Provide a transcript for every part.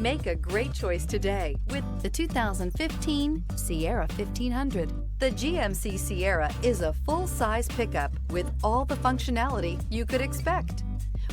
Make a great choice today with the 2015 Sierra 1500. The GMC Sierra is a full-size pickup with all the functionality you could expect.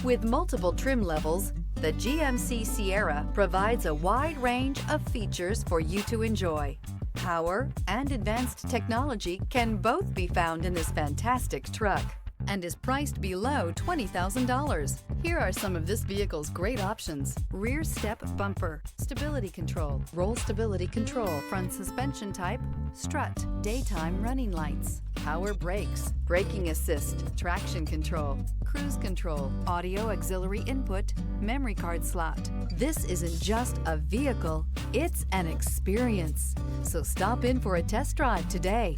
With multiple trim levels, the GMC Sierra provides a wide range of features for you to enjoy. Power and advanced technology can both be found in this fantastic truck and is priced below $20,000. Here are some of this vehicle's great options: rear step bumper, stability control, roll stability control, front suspension type, strut, daytime running lights, power brakes, braking assist, traction control, cruise control, audio auxiliary input, memory card slot. This isn't just a vehicle, it's an experience. So stop in for a test drive today.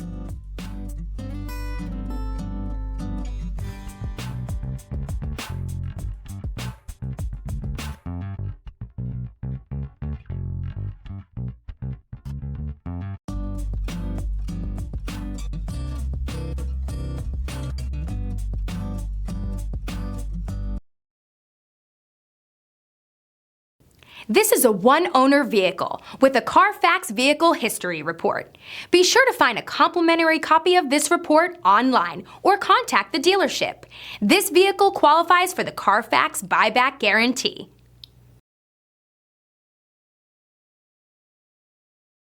This is a one-owner vehicle with a Carfax Vehicle History Report. Be sure to find a complimentary copy of this report online or contact the dealership. This vehicle qualifies for the Carfax Buyback Guarantee.